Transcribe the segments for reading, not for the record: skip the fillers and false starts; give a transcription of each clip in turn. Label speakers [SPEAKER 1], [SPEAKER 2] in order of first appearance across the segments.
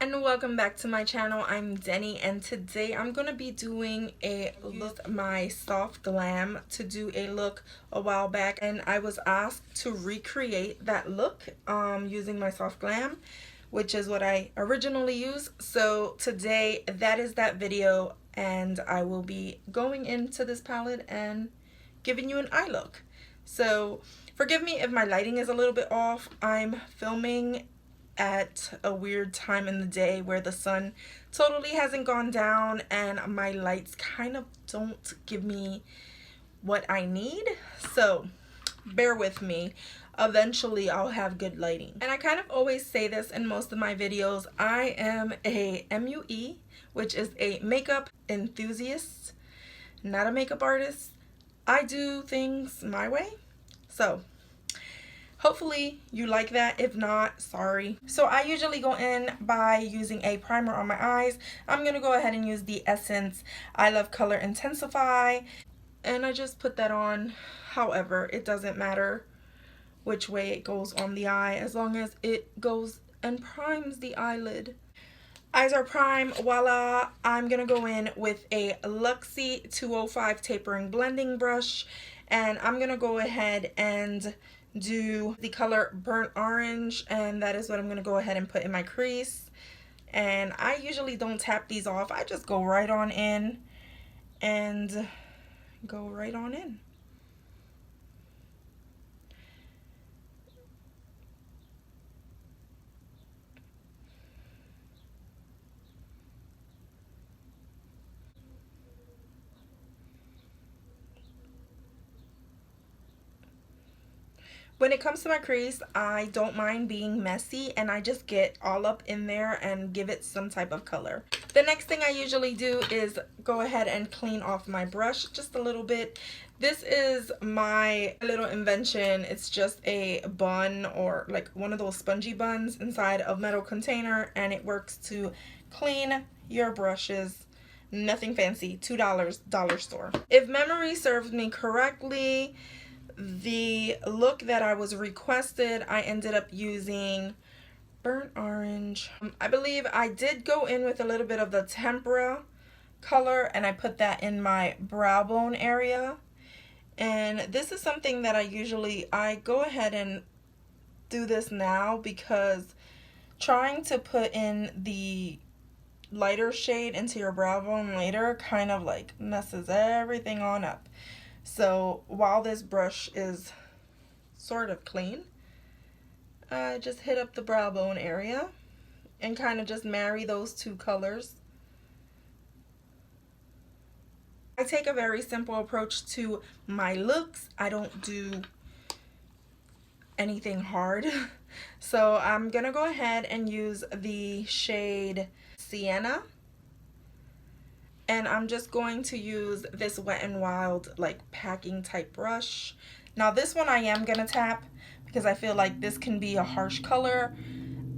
[SPEAKER 1] And welcome back to my channel. I'm Denny, and today I'm going to be doing a look, my Soft Glam to do a look a while back, and I was asked to recreate that look using my Soft Glam, which is what I originally used. So today that is that video, and I will be going into this palette and giving you an eye look. So forgive me if my lighting is a little bit off. I'm filming at a weird time in the day where the sun totally hasn't gone down and my lights kind of don't give me what I need, so bear with me. Eventually I'll have good lighting. And I kind of always say this in most of my videos, I am a MUE, which is a makeup enthusiast, not a makeup artist. I do things my way, so hopefully you like that. If not, sorry. So I usually go in by using a primer on my eyes. I'm gonna go ahead and use the Essence I Love Color Intensify, and I just put that on. However, it doesn't matter which way it goes on the eye as long as it goes and primes the eyelid. Eyes are primed, voila. I'm gonna go in with a Luxie 205 tapering blending brush, and I'm gonna go ahead and do the color Burnt Orange, and that is what I'm going to go ahead and put in my crease. And I usually don't tap these off. I just go right on in and go right on in. When it comes to my crease, I don't mind being messy, and I just get all up in there and give it some type of color. The next thing I usually do is go ahead and clean off my brush just a little bit. This is my little invention. It's just a bun, or like one of those spongy buns inside a metal container, and it works to clean your brushes. Nothing fancy. $2, dollar store. If memory serves me correctly, the look that I was requested, I ended up using Burnt Orange. I believe I did go in with a little bit of the Tempera color, and I put that in my brow bone area. And this is something that I go ahead and do this now, because trying to put in the lighter shade into your brow bone later kind of like messes everything on up. So while this brush is sort of clean, I just hit up the brow bone area and kind of just marry those two colors. I take a very simple approach to my looks. I don't do anything hard. So I'm gonna go ahead and use the shade Sienna. And I'm just going to use this Wet n Wild like packing type brush. Now this one I am gonna tap because I feel like this can be a harsh color.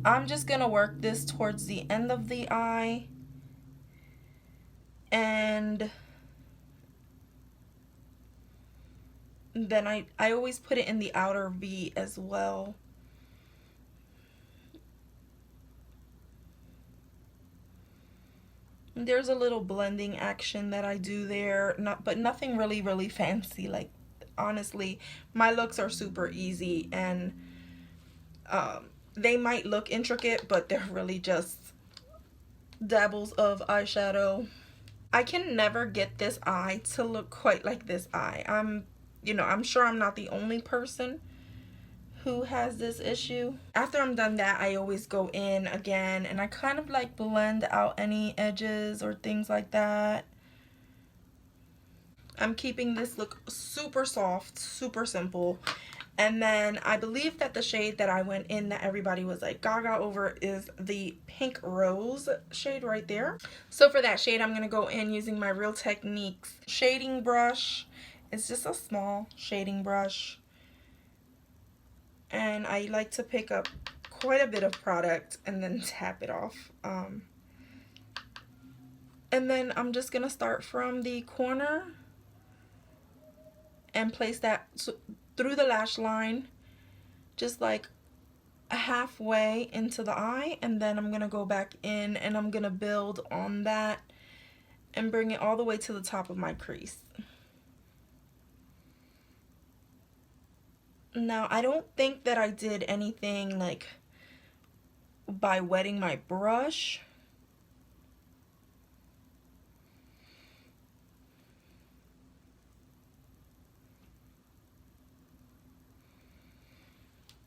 [SPEAKER 1] I'm just gonna work this towards the end of the eye, and then I always put it in the outer V as well. There's a little blending action that I do there, but nothing really fancy. Like, honestly, my looks are super easy, and they might look intricate, but they're really just dabbles of eyeshadow. I can never get this eye to look quite like this eye. I'm sure I'm not the only person who has this issue. After I'm done that, I always go in again and I kind of like blend out any edges or things like that. I'm keeping this look super soft, super simple. And then I believe that the shade that I went in that everybody was like gaga over is the Pink Rose shade right there. So for that shade, I'm going to go in using my Real Techniques shading brush. It's just a small shading brush. And I like to pick up quite a bit of product and then tap it off. And then I'm just going to start from the corner and place that through the lash line, just like halfway into the eye, and then I'm gonna go back in and I'm gonna build on that and bring it all the way to the top of my crease. Now, I don't think that I did anything like by wetting my brush.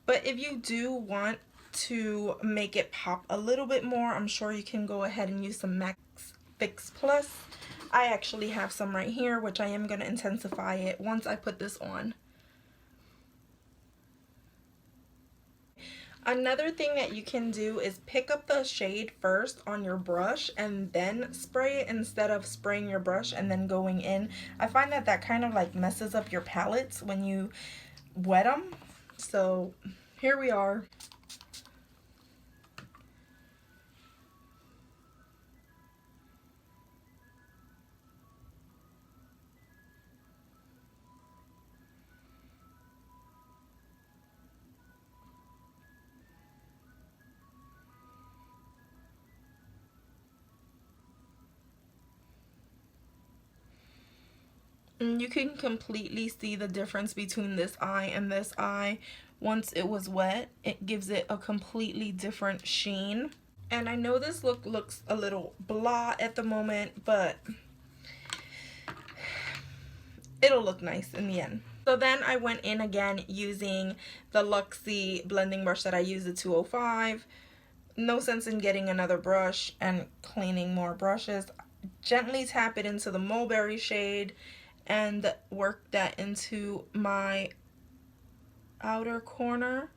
[SPEAKER 1] But if you do want to make it pop a little bit more, I'm sure you can go ahead and use some MAC Fix Plus. I actually have some right here, which I am going to intensify it once I put this on. Another thing that you can do is pick up the shade first on your brush and then spray it instead of spraying your brush and then going in. I find that that kind of like messes up your palettes when you wet them. So here we are. And you can completely see the difference between this eye and this eye. Once it was wet, it gives it a completely different sheen. And I know this look looks a little blah at the moment, but it'll look nice in the end. So then I went in again using the Luxie blending brush that I used, the 205. No sense in getting another brush and cleaning more brushes. Gently tap it into the mulberry shade and work that into my outer corner.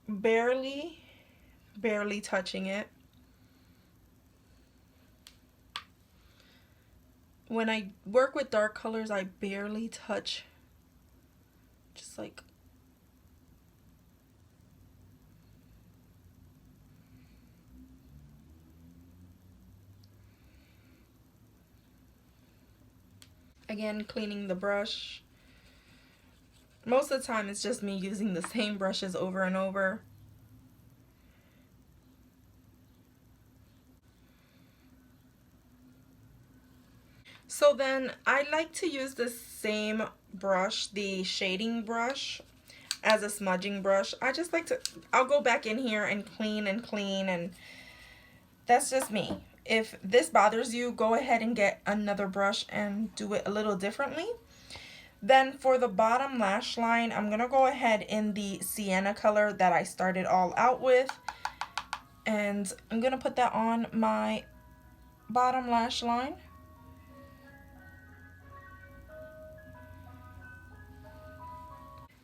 [SPEAKER 1] Barely touching it. When I work with dark colors, I barely touch, just like again, cleaning the brush. Most of the time it's just me using the same brushes over and over. So then I like to use the same brush, the shading brush, as a smudging brush. I just like to, I'll go back in here and clean, and that's just me. If this bothers you, go ahead and get another brush and do it a little differently. Then for the bottom lash line, I'm going to go ahead in the sienna color that I started all out with. And I'm going to put that on my bottom lash line.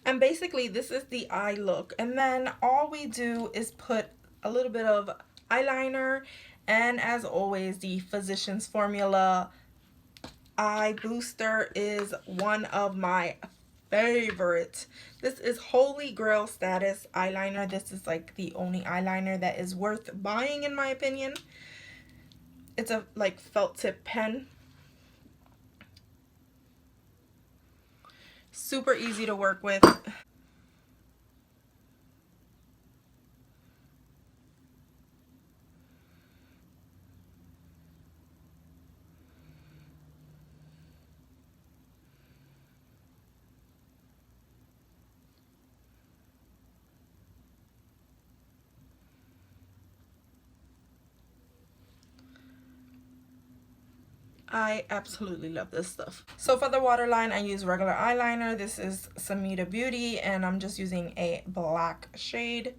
[SPEAKER 1] And basically this is the eye look. And then all we do is put a little bit of eyeliner. And as always, the Physicians Formula eye booster is one of my favorite. This is holy grail status eyeliner. This is like the only eyeliner that is worth buying in my opinion. It's a like felt tip pen. Super easy to work with. I absolutely love this stuff. So for the waterline, I use regular eyeliner. This is Samita Beauty, and I'm just using a black shade.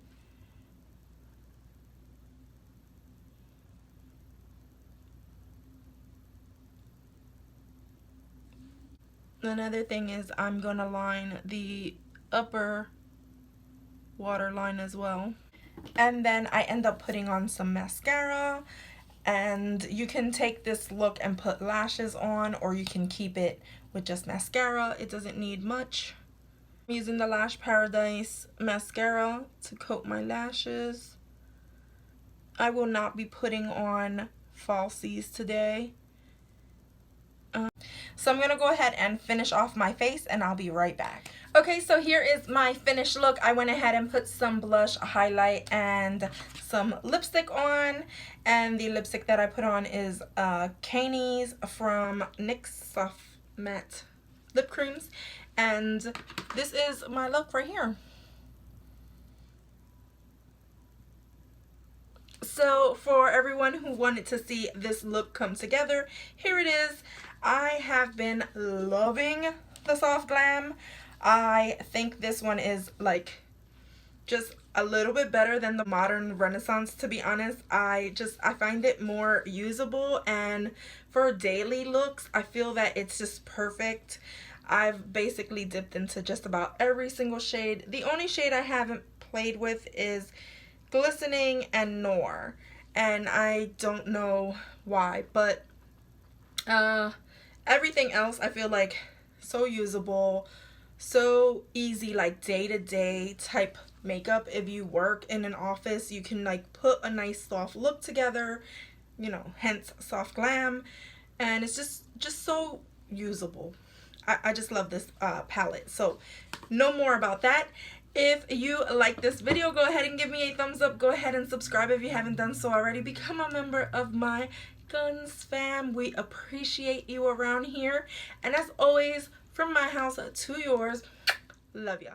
[SPEAKER 1] Another thing is I'm gonna line the upper waterline as well. And then I end up putting on some mascara. And you can take this look and put lashes on, or you can keep it with just mascara. It doesn't need much. I'm using the Lash Paradise mascara to coat my lashes. I will not be putting on falsies today. So I'm going to go ahead and finish off my face and I'll be right back. Okay, so here is my finished look. I went ahead and put some blush, highlight, and some lipstick on. And the lipstick that I put on is Caney's from NYX Soft Matte Lip Creams. And this is my look right here. So for everyone who wanted to see this look come together, here it is. I have been loving the Soft Glam. I think this one is like just a little bit better than the Modern Renaissance, to be honest. I find it more usable, and for daily looks I feel that it's just perfect. I've basically dipped into just about every single shade. The only shade I haven't played with is Glistening and Noir, and I don't know why, but everything else I feel like so usable, so easy, like day-to-day type makeup. If you work in an office, you can like put a nice soft look together, you know, hence Soft Glam, and it's just so usable. I just love this palette. So no more about that. If you like this video, go ahead and give me a thumbs up. Go ahead and subscribe if you haven't done so already. Become a member of my GonzFam. We appreciate you around here. And as always, from my house to yours, love ya.